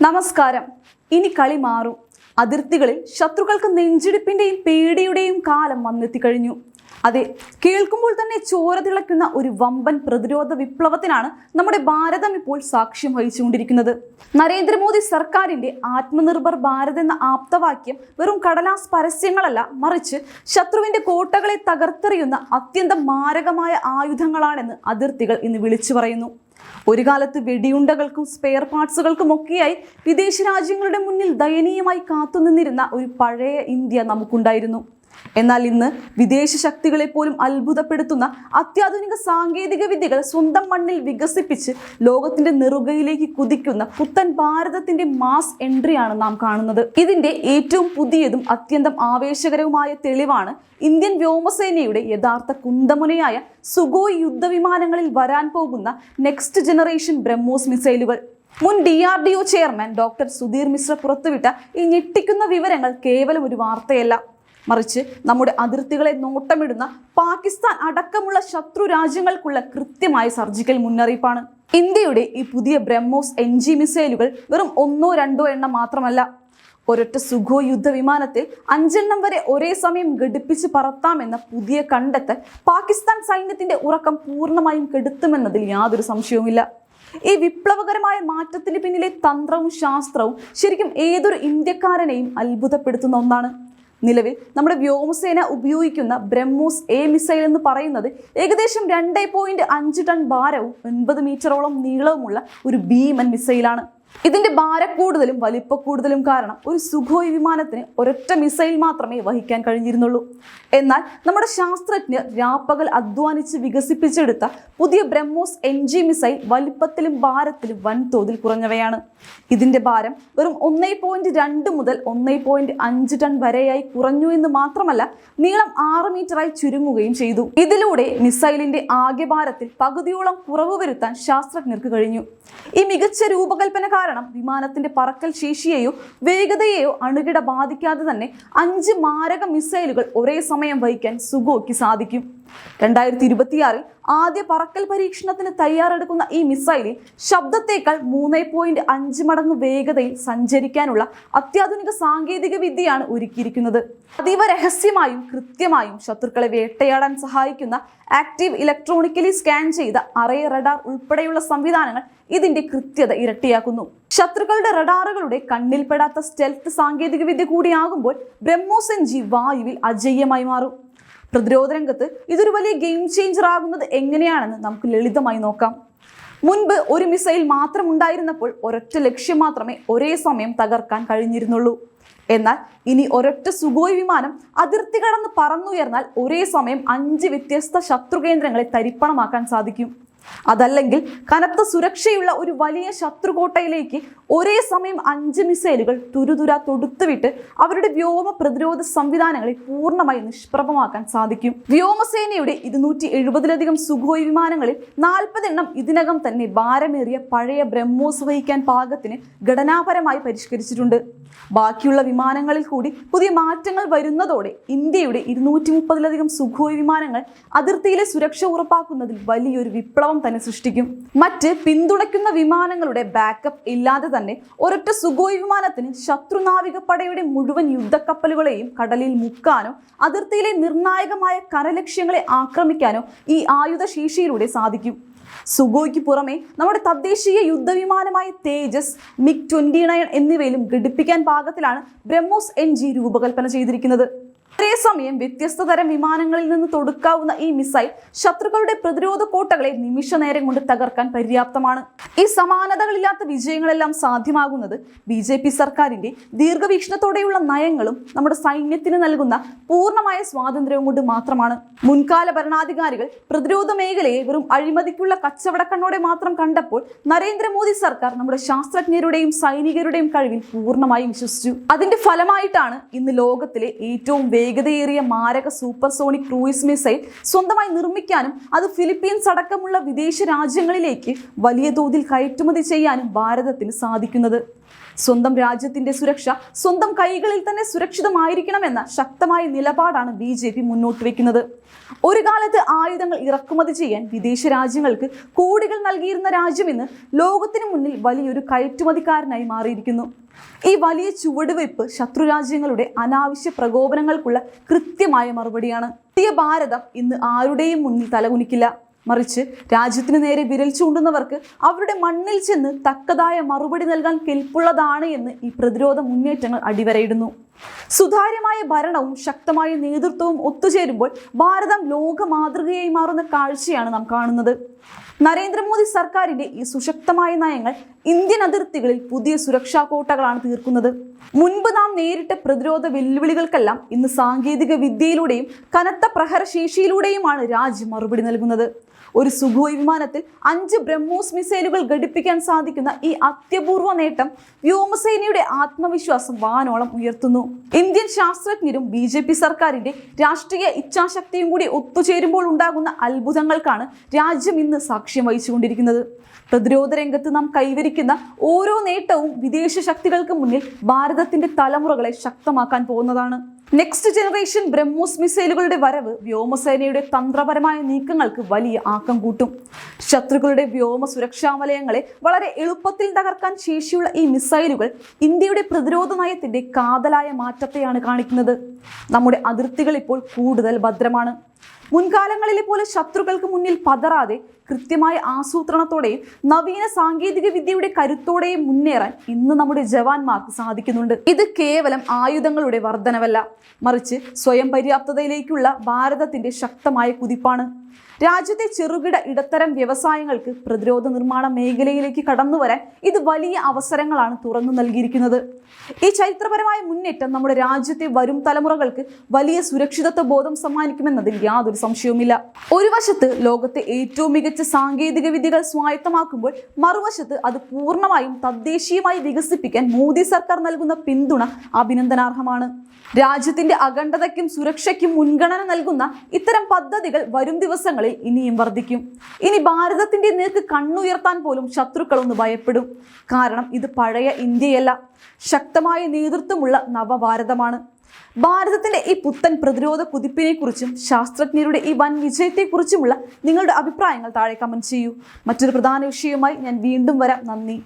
നമസ്കാരം. ഇനി കളി മാറും. അതിർത്തികളിൽ ശത്രുക്കൾക്ക് നെഞ്ചിടിപ്പിന്റെയും പേടിയുടെയും കാലം വന്നെത്തിക്കഴിഞ്ഞു. അതെ, കേൾക്കുമ്പോൾ തന്നെ ചോര തിളയ്ക്കുന്ന ഒരു വമ്പൻ പ്രതിരോധ വിപ്ലവത്തിനാണ് നമ്മുടെ ഭാരതം ഇപ്പോൾ സാക്ഷ്യം വഹിച്ചുകൊണ്ടിരിക്കുന്നത്. നരേന്ദ്രമോദി സർക്കാരിന്റെ ആത്മനിർഭർ ഭാരത് എന്ന ആപ്തവാക്യം വെറും കടലാസ് പരസ്യങ്ങളല്ല, മറിച്ച് ശത്രുവിന്റെ കോട്ടകളെ തകർത്തെറിയുന്ന അത്യന്തം മാരകമായ ആയുധങ്ങളാണെന്ന് അതിർത്തികൾ ഇന്ന് വിളിച്ചു പറയുന്നു. ഒരു കാലത്ത് വെടിയുണ്ടകൾക്കും സ്പെയർ പാർട്സുകൾക്കും ഒക്കെയായി വിദേശ രാജ്യങ്ങളുടെ മുന്നിൽ ദയനീയമായി കാത്തുനിന്നിരുന്ന ഒരു പഴയ ഇന്ത്യ നമുക്കുണ്ടായിരുന്നു. എന്നാൽ ഇന്ന് വിദേശ ശക്തികളെ പോലും അത്ഭുതപ്പെടുത്തുന്ന അത്യാധുനിക സാങ്കേതിക വിദ്യകൾ സ്വന്തം മണ്ണിൽ വികസിപ്പിച്ച് ലോകത്തിന്റെ നെറുകയിലേക്ക് കുതിക്കുന്ന പുത്തൻ ഭാരതത്തിന്റെ മാസ് എൻട്രിയാണ് നാം കാണുന്നത്. ഇതിന്റെ ഏറ്റവും പുതിയതും അത്യന്തം ആവേശകരവുമായ തെളിവാണ് ഇന്ത്യൻ വ്യോമസേനയുടെ യഥാർത്ഥ കുന്തമുനയായ സുഖോയ് യുദ്ധവിമാനങ്ങളിൽ വരാൻ പോകുന്ന നെക്സ്റ്റ് ജനറേഷൻ ബ്രഹ്മോസ് മിസൈലുകൾ. മുൻ DRDO chairman doctor Sudheer Mishra പുറത്തുവിട്ട ഈ ഞെട്ടിക്കുന്ന വിവരങ്ങൾ കേവലം ഒരു വാർത്തയല്ല, മറിച്ച് നമ്മുടെ അതിർത്തികളെ നോട്ടമിടുന്ന പാകിസ്ഥാൻ അടക്കമുള്ള ശത്രു രാജ്യങ്ങൾക്കുള്ള കൃത്യമായ സർജിക്കൽ മുന്നറിയിപ്പാണ്. ഇന്ത്യയുടെ ഈ പുതിയ ബ്രഹ്മോസ് NG മിസൈലുകൾ വെറും 1-2 എണ്ണം മാത്രമല്ല. ഒരൊറ്റ സുഖോയ് യുദ്ധവിമാനത്തിൽ 5 എണ്ണം വരെ ഒരേ സമയം ഘടിപ്പിച്ച് പറത്താമെന്ന പുതിയ കണ്ടെത്തൽ പാകിസ്ഥാൻ സൈന്യത്തിന്റെ ഉറക്കം പൂർണ്ണമായും കെടുത്തുമെന്നതിൽ യാതൊരു സംശയവുമില്ല. ഈ വിപ്ലവകരമായ മാറ്റത്തിന് പിന്നിലെ തന്ത്രവും ശാസ്ത്രവും ശരിക്കും ഏതൊരു ഇന്ത്യക്കാരനെയും അത്ഭുതപ്പെടുത്തുന്ന ഒന്നാണ്. നിലവിൽ നമ്മുടെ വ്യോമസേന ഉപയോഗിക്കുന്ന ബ്രഹ്മോസ് A മിസൈൽ എന്ന് പറയുന്നത് ഏകദേശം 2.5 ടൺ ഭാരവും 9 മീറ്ററോളം നീളവുമുള്ള ഒരു ഭീമൻ മിസൈലാണ്. ഇതിന്റെ ഭാരക്കൂടുതലും വലിപ്പക്കൂടുതലും കാരണം ഒരു സുഖോയ് വിമാനത്തിന് ഒരൊറ്റ മിസൈൽ മാത്രമേ വഹിക്കാൻ കഴിഞ്ഞിരുന്നുള്ളൂ. എന്നാൽ നമ്മുടെ ശാസ്ത്രജ്ഞർ രാപ്പകൽ അധ്വാനിച്ച് വികസിപ്പിച്ചെടുത്ത പുതിയ ബ്രഹ്മോസ് NG മിസൈൽ വലിപ്പത്തിലും ഭാരത്തിലും വൻതോതിൽ കുറഞ്ഞവയാണ്. ഇതിന്റെ ഭാരം വെറും 1.2 മുതൽ 1.5 ടൺ വരെയായി കുറഞ്ഞു എന്ന് മാത്രമല്ല, നീളം 6 മീറ്ററായി ചുരുങ്ങുകയും ചെയ്തു. ഇതിലൂടെ മിസൈലിന്റെ ആകെ ഭാരത്തിൽ പകുതിയോളം കുറവ് വരുത്താൻ ശാസ്ത്രജ്ഞർക്ക് കഴിഞ്ഞു. ഈ മികച്ച രൂപകൽപ്പന കാരണം വിമാനത്തിന്റെ പറക്കൽ ശേഷിയെയോ വേഗതയെയോ അണുകിട ബാധിക്കാതെ തന്നെ 5 മാരക മിസൈലുകൾ ഒരേ സമയം വഹിക്കാൻ സുഖോയ്ക്ക് സാധിക്കും. 2026 ആദ്യ പറക്കൽ പരീക്ഷണത്തിന് തയ്യാറെടുക്കുന്ന ഈ മിസൈലിൽ ശബ്ദത്തേക്കാൾ 3.5 മടങ്ങ് വേഗതയിൽ സഞ്ചരിക്കാനുള്ള അത്യാധുനിക സാങ്കേതിക വിദ്യയാണ് ഒരുക്കിയിരിക്കുന്നത്. അതീവ രഹസ്യമായും കൃത്യമായും ശത്രുക്കളെ വേട്ടയാടാൻ സഹായിക്കുന്ന ആക്റ്റീവ് ഇലക്ട്രോണിക്കലി സ്കാൻ ചെയ്ത അറേ റഡാർ ഉൾപ്പെടെയുള്ള സംവിധാനങ്ങൾ ഇതിന്റെ കൃത്യത ഇരട്ടിയാക്കുന്നു. ശത്രുക്കളുടെ റഡാറുകളുടെ കണ്ണിൽപ്പെടാത്ത സ്റ്റെൽത്ത് സാങ്കേതിക വിദ്യ കൂടിയാകുമ്പോൾ ബ്രഹ്മോസ് NG വായുവിൽ അജയ്യമായി മാറും. പ്രതിരോധ രംഗത്ത് ഇതൊരു വലിയ ഗെയിം ചേഞ്ചർ ആകുന്നത് എങ്ങനെയാണെന്ന് നമുക്ക് ലളിതമായി നോക്കാം. മുൻപ് ഒരു മിസൈൽ മാത്രം ഉണ്ടായിരുന്നപ്പോൾ ഒരൊറ്റ ലക്ഷ്യം മാത്രമേ ഒരേ സമയം തകർക്കാൻ കഴിഞ്ഞിരുന്നുള്ളൂ. എന്നാൽ ഇനി ഒരൊറ്റ സുഖോയ് വിമാനം അതിർത്തി കടന്ന് പറന്നുയർന്നാൽ ഒരേ സമയം 5 വ്യത്യസ്ത ശത്രു കേന്ദ്രങ്ങളെ തരിപ്പണമാക്കാൻ സാധിക്കും. അതല്ലെങ്കിൽ കനത്ത സുരക്ഷയുള്ള ഒരു വലിയ ശത്രുകോട്ടയിലേക്ക് ഒരേ സമയം 5 മിസൈലുകൾ തുരുതുര തൊടുത്തുവിട്ട് അവരുടെ വ്യോമ പ്രതിരോധ സംവിധാനങ്ങളെ പൂർണ്ണമായി നിഷ്പ്രഭമാക്കാൻ സാധിക്കും. വ്യോമസേനയുടെ 270ലധികം സുഖോയ് വിമാനങ്ങളിൽ 40 എണ്ണം ഇതിനകം തന്നെ ഭാരമേറിയ പഴയ ബ്രഹ്മോസ് വഹിക്കാൻ പാകത്തിന് ഘടനാപരമായി പരിഷ്കരിച്ചിട്ടുണ്ട്. ബാക്കിയുള്ള വിമാനങ്ങളിൽ കൂടി പുതിയ മാറ്റങ്ങൾ വരുന്നതോടെ ഇന്ത്യയുടെ 230ലധികം സുഖോയ് വിമാനങ്ങൾ അതിർത്തിയിലെ സുരക്ഷ ഉറപ്പാക്കുന്നതിൽ വലിയൊരു വിപ്ലവം തന്നെ സൃഷ്ടിക്കും. മറ്റ് പിന്തുണയ്ക്കുന്ന വിമാനങ്ങളുടെ ബാക്കപ്പ് ഇല്ലാതെ തന്നെ ഒരൊറ്റ സുഖോയ് വിമാനത്തിന് ശത്രു നാവികപ്പടയുടെ മുഴുവൻ യുദ്ധക്കപ്പലുകളെയും കടലിൽ മുക്കാനോ അതിർത്തിയിലെ നിർണായകമായ കരലക്ഷ്യങ്ങളെ ആക്രമിക്കാനോ ഈ ആയുധശേഷിയിലൂടെ സാധിക്കും. സുഖോയ്ക്ക് പുറമെ നമ്മുടെ തദ്ദേശീയ യുദ്ധവിമാനമായ തേജസ്, MiG-29 എന്നിവയിലും ഘടിപ്പിക്കാൻ പാകത്തിലാണ് ബ്രഹ്മോസ് NG രൂപകൽപ്പന ചെയ്തിരിക്കുന്നത്. ഒരേസമയം വ്യത്യസ്ത തരം വിമാനങ്ങളിൽ നിന്ന് തൊടുക്കാവുന്ന ഈ മിസൈൽ ശത്രുക്കളുടെ പ്രതിരോധ കോട്ടകളെ നിമിഷ നേരം കൊണ്ട് തകർക്കാൻ പര്യാപ്തമാണ്. ഈ സമാനതകളില്ലാത്ത വിജയങ്ങളെല്ലാം സാധ്യമാകുന്നത് BJP സർക്കാരിന്റെ ദീർഘവീക്ഷണത്തോടെയുള്ള നയങ്ങളും നമ്മുടെ സൈന്യത്തിന് നൽകുന്ന പൂർണ്ണമായ സ്വാതന്ത്ര്യവും കൊണ്ട് മാത്രമാണ്. മുൻകാല ഭരണാധികാരികൾ പ്രതിരോധ മേഖലയെ വെറും അഴിമതിക്കുള്ള കച്ചവടക്കണ്ണോടെ മാത്രം കണ്ടപ്പോൾ നരേന്ദ്രമോദി സർക്കാർ നമ്മുടെ ശാസ്ത്രജ്ഞരുടെയും സൈനികരുടെയും കഴിവിൽ പൂർണ്ണമായും വിശ്വസിച്ചു. അതിന്റെ ഫലമായിട്ടാണ് ഇന്ന് ലോകത്തിലെ ഏറ്റവും വേഗതയേറിയ മാരക സൂപ്പർസോണിക് ക്രൂയിസ് മിസൈൽ സ്വന്തമായി നിർമ്മിക്കാനും അത് ഫിലിപ്പീൻസ് അടക്കമുള്ള വിദേശ രാജ്യങ്ങളിലേക്ക് വലിയ തോതിൽ കയറ്റുമതി ചെയ്യാനും ഭാരതത്തിന് സാധിക്കുന്നത്. സ്വന്തം രാജ്യത്തിന്റെ സുരക്ഷ സ്വന്തം കൈകളിൽ തന്നെ സുരക്ഷിതമായിരിക്കണമെന്ന ശക്തമായ നിലപാടാണ് BJP മുന്നോട്ട് വെക്കുന്നത്. ഒരു കാലത്ത് ആയുധങ്ങൾ ഇറക്കുമതി ചെയ്യാൻ വിദേശ രാജ്യങ്ങൾക്ക് കോടികൾ നൽകിയിരുന്ന രാജ്യം ഇന്ന് ലോകത്തിന് മുന്നിൽ വലിയൊരു കയറ്റുമതിക്കാരനായി മാറിയിരിക്കുന്നു. ഈ വലിയ ചുവടുവയ്പ് ശത്രുരാജ്യങ്ങളുടെ അനാവശ്യ പ്രകോപനങ്ങൾക്കുള്ള കൃത്യമായ മറുപടിയാണ്. ഭാരതം ഇന്ന് ആരുടെയും മുന്നിൽ തലകുനിക്കില്ല. മറിച്ച് രാജ്യത്തിന് നേരെ വിരൽ ചൂണ്ടുന്നവർക്ക് അവരുടെ മണ്ണിൽ ചെന്ന് തക്കതായ മറുപടി നൽകാൻ കെൽപ്പുള്ളതാണ് എന്ന് ഈ പ്രതിരോധ മുന്നേറ്റങ്ങൾ അടിവരയിടുന്നു. സുതാര്യമായ ഭരണവും ശക്തമായ നേതൃത്വവും ഒത്തുചേരുമ്പോൾ ഭാരതം ലോക മാതൃകയായി മാറുന്ന കാഴ്ചയാണ് നാം കാണുന്നത്. നരേന്ദ്രമോദി സർക്കാരിന്റെ ഈ സുശക്തമായ നയങ്ങൾ ഇന്ത്യൻ അതിർത്തികളിൽ പുതിയ സുരക്ഷാ കോട്ടകളാണ് തീർക്കുന്നത്. മുൻപ് നാം നേരിട്ട പ്രതിരോധ വെല്ലുവിളികൾക്കെല്ലാം ഇന്ന് സാങ്കേതിക വിദ്യയിലൂടെയും കനത്ത പ്രഹരശേഷിയിലൂടെയുമാണ് രാജ്യം മറുപടി നൽകുന്നത്. ഒരു സുഖോയ് വിമാനത്തിൽ 5 ബ്രഹ്മോസ് മിസൈലുകൾ ഘടിപ്പിക്കാൻ സാധിക്കുന്ന ഈ അത്യപൂർവ നേട്ടം വ്യോമസേനയുടെ ആത്മവിശ്വാസം വാനോളം ഉയർത്തുന്നു. ഇന്ത്യൻ ശാസ്ത്രജ്ഞരും BJP സർക്കാരിന്റെ രാഷ്ട്രീയ ഇച്ഛാശക്തിയും കൂടി ഒത്തുചേരുമ്പോൾ ഉണ്ടാകുന്ന അത്ഭുതങ്ങൾക്കാണ് രാജ്യം ഇന്ന് സാക്ഷ്യം വഹിച്ചുകൊണ്ടിരിക്കുന്നത്. പ്രതിരോധ രംഗത്ത് നാം കൈവരിക്കുന്ന ഓരോ നേട്ടവും വിദേശ ശക്തികൾക്ക് മുന്നിൽ ഭാരതത്തിന്റെ തലമുറകളെ ശക്തമാക്കാൻ പോകുന്നതാണ്. നെക്സ്റ്റ് ജനറേഷൻ ബ്രഹ്മോസ് മിസൈലുകളുടെ വരവ് വ്യോമസേനയുടെ തന്ത്രപരമായ നീക്കങ്ങൾക്ക് വലിയ ആക്കം കൂട്ടും. ശത്രുക്കളുടെ വ്യോമ സുരക്ഷാ വലയങ്ങളെ വളരെ എളുപ്പത്തിൽ തകർക്കാൻ ശേഷിയുള്ള ഈ മിസൈലുകൾ ഇന്ത്യയുടെ പ്രതിരോധ നയത്തിന്റെ കാതലായ മാറ്റത്തെയാണ് കാണിക്കുന്നത്. നമ്മുടെ അതിർത്തികൾ ഇപ്പോൾ കൂടുതൽ ഭദ്രമാണ്. മുൻകാലങ്ങളിലെ പോലെ ശത്രുക്കൾക്ക് മുന്നിൽ പതറാതെ കൃത്യമായ ആസൂത്രണത്തോടെയും നവീന സാങ്കേതിക വിദ്യയുടെ കരുത്തോടെയും മുന്നേറാൻ ഇന്ന് നമ്മുടെ ജവാന്മാർക്ക് സാധിക്കുന്നുണ്ട്. ഇത് കേവലം ആയുധങ്ങളുടെ വർധനവല്ല, മറിച്ച് സ്വയം പര്യാപ്തതയിലേക്കുള്ള ഭാരതത്തിന്റെ ശക്തമായ കുതിപ്പാണ്. രാജ്യത്തെ ചെറുകിട ഇടത്തരം വ്യവസായങ്ങൾക്ക് പ്രതിരോധ നിർമ്മാണ മേഖലയിലേക്ക് കടന്നുവരാൻ ഇത് വലിയ അവസരങ്ങളാണ് തുറന്നു നൽകിയിരിക്കുന്നത്. ഈ ചരിത്രപരമായ മുന്നേറ്റം നമ്മുടെ രാജ്യത്തെ വരും തലമുറകൾക്ക് വലിയ സുരക്ഷിതത്വ ബോധം സമ്മാനിക്കുമെന്നതിൽ യാതൊരു സംശയവുമില്ല. ഒരു വശത്ത് ലോകത്തെ ഏറ്റവും മികച്ച സാങ്കേതിക വിദ്യകൾ സ്വായത്തമാക്കുമ്പോൾ മറുവശത്ത് അത് പൂർണ്ണമായും തദ്ദേശീയമായി വികസിപ്പിക്കാൻ മോദി സർക്കാർ നൽകുന്ന പിന്തുണ അഭിനന്ദനാർഹമാണ്. രാജ്യത്തിന്റെ അഖണ്ഡതയ്ക്കും സുരക്ഷയ്ക്കും മുൻഗണന നൽകുന്ന ഇത്തരം പദ്ധതികൾ വരും ദിവസങ്ങളിൽ ഇനിയും വർദ്ധിക്കും. ഇനി ഭാരതത്തിന്റെ നേർക്ക് കണ്ണുയർത്താൻ പോലും ശത്രുക്കളൊന്ന് ഭയപ്പെടും. കാരണം ഇത് പഴയ ഇന്ത്യയല്ല, ശക്തമായ നേതൃത്വമുള്ള നവഭാരതമാണ്. ഭാരതത്തിന്റെ ഈ പുത്തൻ പ്രതിരോധ കുതിപ്പിനെ കുറിച്ചും ശാസ്ത്രജ്ഞരുടെ ഈ വൻ വിജയത്തെക്കുറിച്ചുമുള്ള നിങ്ങളുടെ അഭിപ്രായങ്ങൾ താഴെ കമന്റ് ചെയ്യൂ. മറ്റൊരു പ്രധാന വിഷയവുമായി ഞാൻ വീണ്ടും വരാം. നന്ദി.